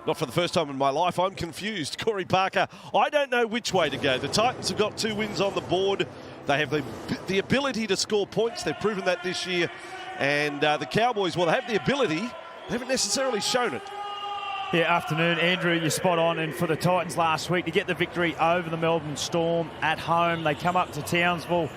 Not for the first time in my life. I'm confused. Corey Parker, I don't know which way to go. The Titans have got 2 wins on the board. They have the ability to score points. They've proven that this year. And the Cowboys, well, they have the ability. They haven't necessarily shown it. Yeah, afternoon, Andrew, you're spot on. And for the Titans last week to get the victory over the Melbourne Storm at home, they come up to Townsville.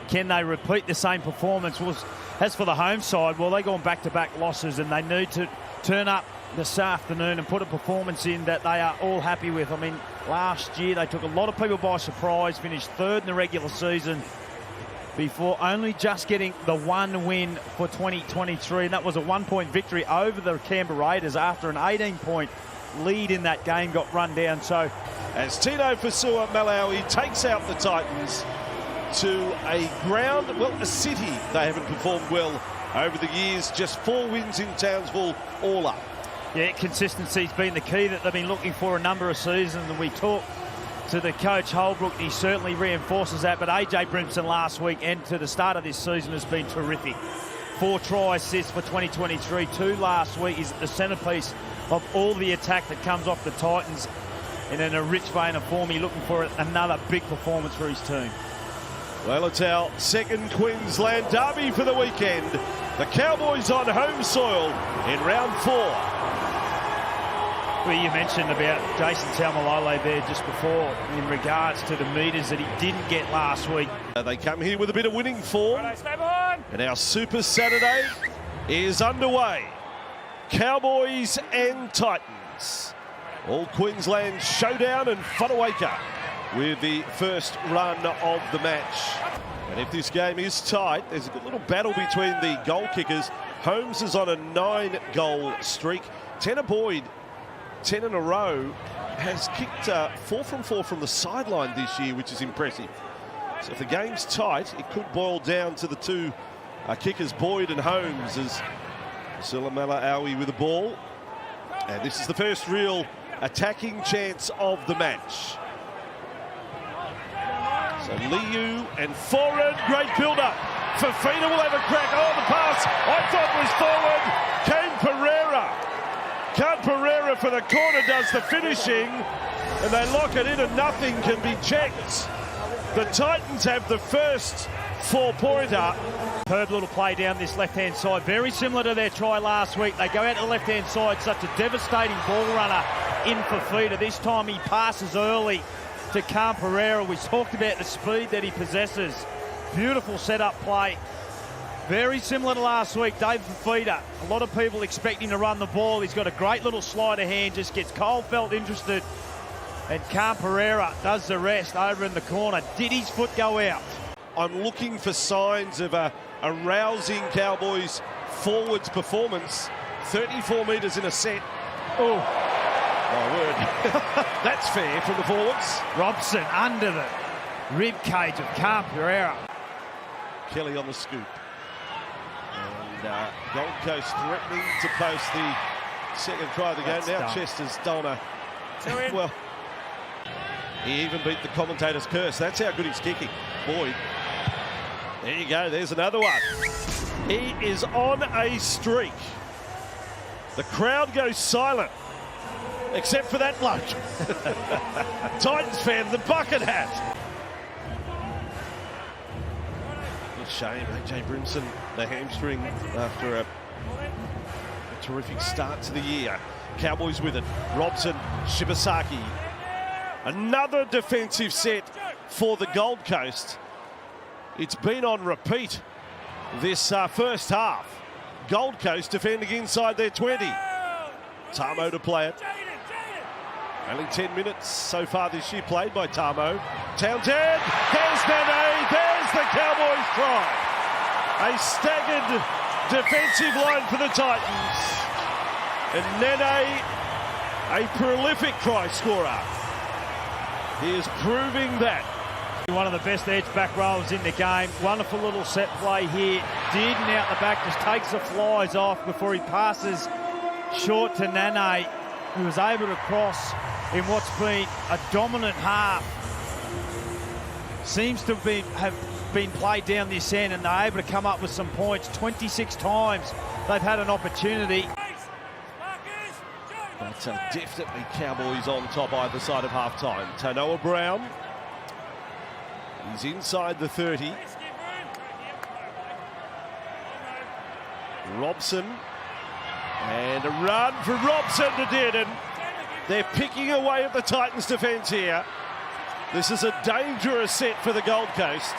Can they repeat the same performance? Well, as for the home side, well, they've gone back-to-back losses and they need to turn up this afternoon and put a performance in that they are all happy with. I mean, last year they took a lot of people by surprise, finished 3rd in the regular season before only just getting the 1 win for 2023, and that was a 1-point victory over the Canberra Raiders after an 18-point lead in that game got run down. So as Tino Fasua-Malawi takes out the Titans to a ground, well, a city they haven't performed well over the years. Just 4 wins in Townsville, all up. Yeah, consistency's been the key that they've been looking for a number of seasons, and we talked to the coach Holbrook, he certainly reinforces that. But AJ Brimson last week and to the start of this season has been terrific. 4 try assists for 2023, 2 last week. He's the centrepiece of all the attack that comes off the Titans, and in a rich vein of form, he's looking for another big performance for his team. Well, it's our 2nd Queensland derby for the weekend. The Cowboys on home soil in round 4. Well, you mentioned about Jason Taumalolo there just before in regards to the metres that he didn't get last week. They come here with a bit of winning form. And our Super Saturday is underway. Cowboys and Titans. All Queensland showdown and Whanaweka with the first run of the match. And if this game is tight, there's a good little battle between the goal kickers. Holmes is on a 9-goal streak. Tanner Boyd, 10 in a row, has kicked 4 from 4 from the sideline this year, which is impressive. So if the game's tight, it could boil down to the 2 kickers, Boyd and Holmes, as Fasua-Malawi with the ball. And this is the first real attacking chance of the match. So Liu and forward, great build-up. Fafita will have a crack. Oh, the pass I thought was forward. Kane Pereira. Kane Pereira for the corner does the finishing, and they lock it in and nothing can be checked. The Titans have the first 4-pointer. Superb little play down this left-hand side, very similar to their try last week. They go out to the left-hand side, such a devastating ball runner in Fafita. This time he passes early to Kane Pereira. We talked about the speed that he possesses. Beautiful setup play. Very similar to last week, Dave Fafita. A lot of people expecting to run the ball. He's got a great little sleight of hand, just gets Coldfelt interested. And Kane Pereira does the rest over in the corner. Did his foot go out? I'm looking for signs of a rousing Cowboys forwards performance. 34 metres in a set. Oh, my word. That's fair from the forwards. Robson under the rib cage of Kane Pereira. Kelly on the scoop. And Gold Coast threatening to post the 2nd try of the game. Now Chester's done well, he even beat the commentator's curse. That's how good he's kicking. Boyd. There you go. There's another one. He is on a streak. The crowd goes silent, except for that bloke. Titans fan, the bucket hat. Shame, AJ Brimson, the hamstring after a terrific start to the year. Cowboys with it. Robson, Shibasaki. Another defensive set for the Gold Coast. It's been on repeat this first half. Gold Coast defending inside their 20. Tamo to play it. Only 10 minutes so far this year played by Tamo. Townsend, there's Nene, there's the Cowboys try. A staggered defensive line for the Titans. And Nene, a prolific try scorer. He is proving that. One of the best edge back rows in the game. Wonderful little set play here. Dearden out the back, just takes the flies off before he passes short to Nene, who was able to cross in what's been a dominant half. Seems to have been played down this end, and they're able to come up with some points. 26 times they've had an opportunity. But definitely Cowboys on top either side of half-time. Tanoa Brown. He's inside the 30. Robson. And a run for Robson to Dearden. They're picking away at the Titans' defence here. This is a dangerous set for the Gold Coast.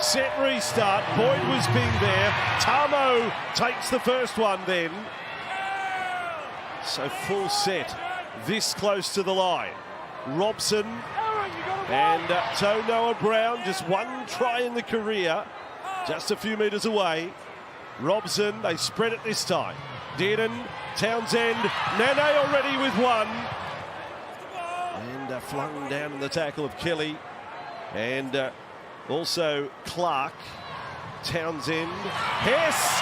Set restart. Boyd was being there. Tamo takes the first one then. So full set. This close to the line. Robson and Tanoa Brown. Just one try in the career. Just a few metres away. Robson, they spread it this time. Dearden, Townsend, Nene already with one. And flung down in the tackle of Kelly. And also Clark. Townsend. Hess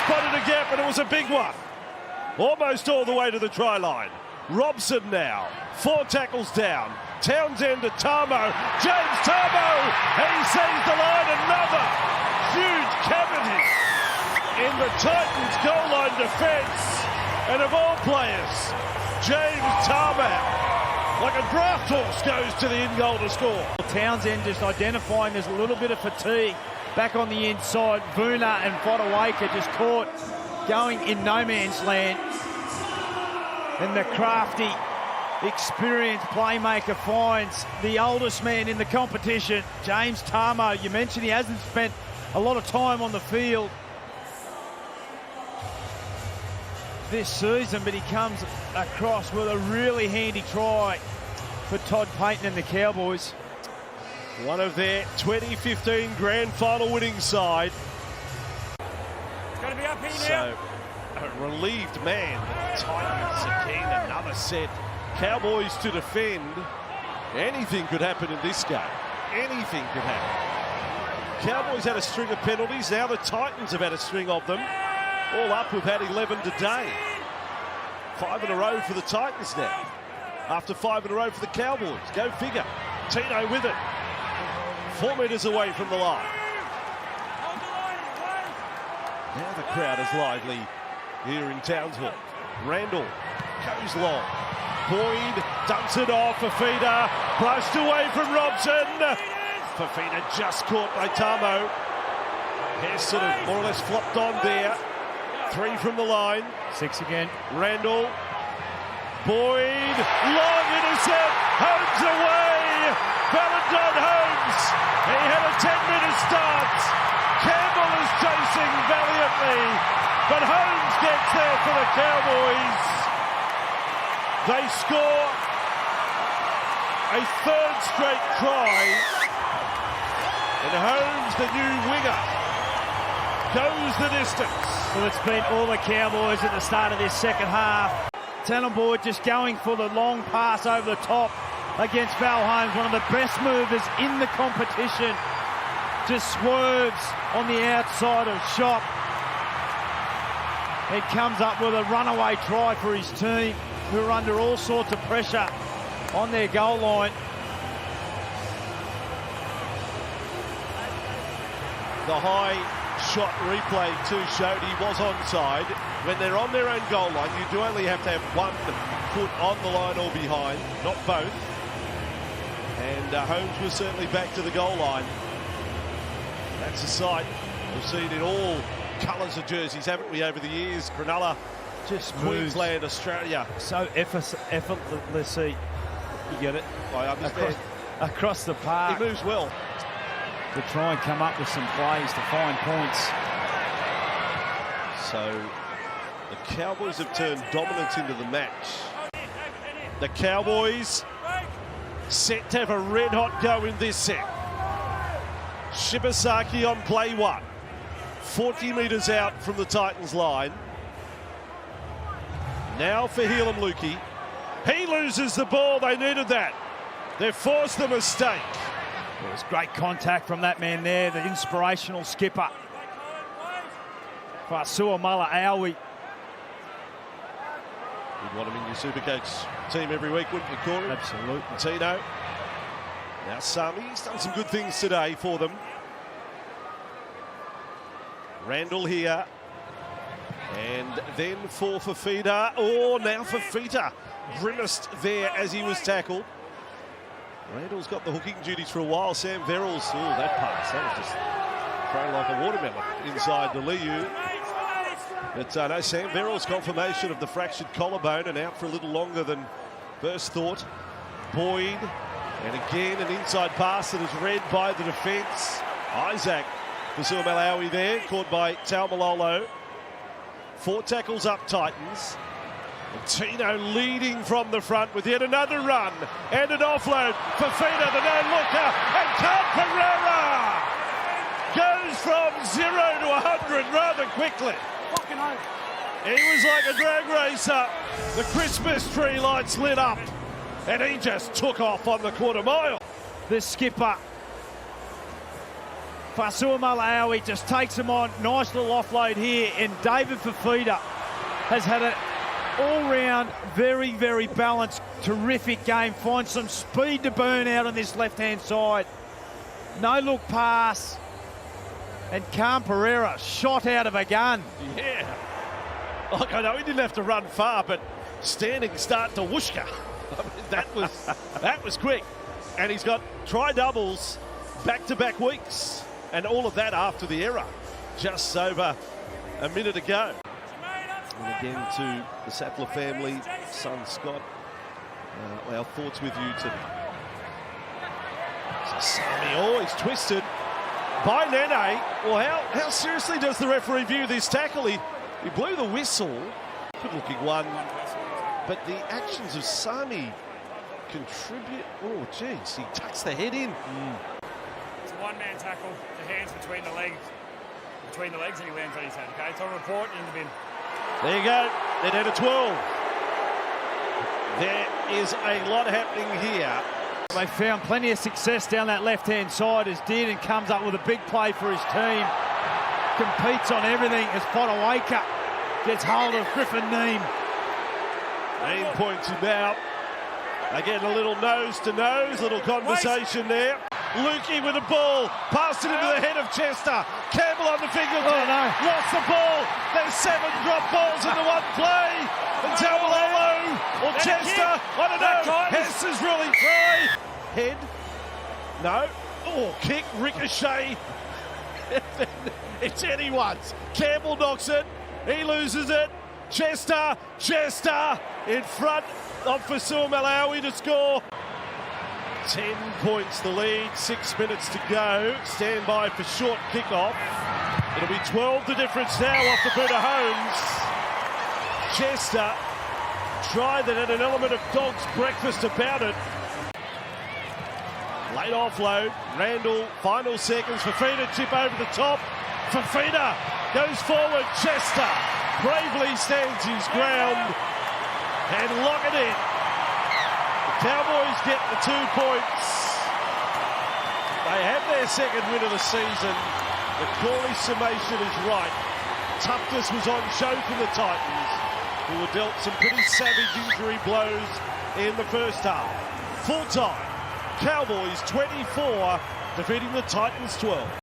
spotted a gap, and it was a big one. Almost all the way to the try line. Robson now. 4 tackles down. Townsend to Tamo. James Tamo. He sees the line. Another huge cavity in the Titans' goal line defence. And of all players, James Tamo, like a draft horse, goes to the in-goal to score. Townsend just identifying there's a little bit of fatigue back on the inside. Vuna and Fodawaker just caught going in no man's land. And the crafty, experienced playmaker finds the oldest man in the competition, James Tamo. You mentioned he hasn't spent a lot of time on the field this season, but he comes across with a really handy try for Todd Payton and the Cowboys. One of their 2015 grand final winning side. It's going to be up here now. So a relieved man. Titans again, another set. Cowboys to defend. Anything could happen in this game. Anything could happen. Cowboys had a string of penalties. Now the Titans have had a string of them. All up, we've had 11 today. 5 in a row for the Titans now. After 5 in a row for the Cowboys. Go figure. Tino with it. 4 metres away from the line. Now the crowd is lively here in Townsville. Randall goes long. Boyd dumps it off. Fafita brushed away from Robson. Fafita just caught by Tamo. Hess sort of more or less flopped on there. 3 from the line. 6 again. Randall. Boyd. Long intercept. Holmes away. Valentine Holmes. He had a 10-minute start. Campbell is chasing valiantly. But Holmes gets there for the Cowboys. They score a 3rd straight try. And Holmes, the new winger, goes the distance. Well, it's been all the Cowboys at the start of this second half. Tannenbaum just going for the long pass over the top against Val Holmes, one of the best movers in the competition. Just swerves on the outside of shop. He comes up with a runaway try for his team, who are under all sorts of pressure on their goal line. The high shot replay too showed he was onside. When they're on their own goal line, you do only have to have 1 foot on the line or behind, not both. And Holmes was certainly back to the goal line. That's a sight we've seen in all colours of jerseys, haven't we, over the years? Cronulla, Just Queensland, Australia. So effortlessly, you get it? I understand. Across the park. He moves well. To try and come up with some plays to find points. So the Cowboys have turned dominance into the match. The Cowboys set to have a red-hot go in this set. Shibasaki on play 1. 40 metres out from the Titans line. Now for Helam Lukey. He loses the ball. They needed that. They've forced the mistake. It was great contact from that man there, the inspirational skipper. Fasua Mala Aoi. You'd want him in your Supercoach team every week, wouldn't you, Corey? Absolutely. Tino. Now Sami's done some good things today for them. Randall here. And then for Fafita. Oh, now Fafita grimaced there as he was tackled. Randall's got the hooking duties for a while. Sam Verrills, oh, that pass, that was just thrown like a watermelon inside the Liu. But no, Sam Verrills confirmation of the fractured collarbone and out for a little longer than first thought. Boyd, and again an inside pass that is read by the defence. Isaac Fasuamaleaui there, caught by Taumalolo. 4 tackles up, Titans. And Tino leading from the front with yet another run and an offload. Fafita, the no-looker, and Carl Pereira goes from 0 to 100 rather quickly. He was like a drag racer. The Christmas tree lights lit up and he just took off on the quarter mile. The skipper, Fasuamaleaui, just takes him on. Nice little offload here, and David Fafita has had an all-round, very, very balanced, terrific game. Finds some speed to burn out on this left-hand side. No-look pass, and Carl Pereira shot out of a gun. Yeah. Like, I know he didn't have to run far, but standing start to whooshka. I mean, that was quick. And he's got try-doubles back-to-back weeks. And all of that after the error, just over a minute ago. And again to the Sattler family, son Scott, our thoughts with you today. So Sami, oh, he's twisted by Nene. Well, how seriously does the referee view this tackle? He blew the whistle. Good-looking one. But the actions of Sami contribute. Oh, geez, he tucks the head in. It's a one-man tackle, the hands between the legs, and he lands on his head. Okay, so report in the bin. There you go. They're down to 12. There is a lot happening here. They found plenty of success down that left-hand side as Dearden comes up with a big play for his team. Competes on everything as Fodawaker gets hold of Griffin Neem. Neem points him out. Again, a little nose-to-nose, little conversation there. Lukey with the ball, passed it into the head of Chester. Campbell on the fingertip, lost the ball. There's 7 drop balls into one play. And Taumalolo or Chester, I don't know. Hess is really free. Head, no. Oh, kick, ricochet. It's anyone's. Campbell knocks it, he loses it. Chester in front of Fasuamaleaui to score. 10 points the lead, 6 minutes to go. Stand by for short kickoff. It'll be 12 the difference now off the boot of Holmes. Chester tried that, had an element of dog's breakfast about it. Late offload, Randall, final seconds, Fafita chip over the top. Fafita goes forward, Chester bravely stands his ground and lock it in. Cowboys get the 2 points. They have their second win of the season. The Corley summation is right. Toughness was on show for the Titans, who were dealt some pretty savage injury blows in the first half. Full time, Cowboys 24, defeating the Titans 12.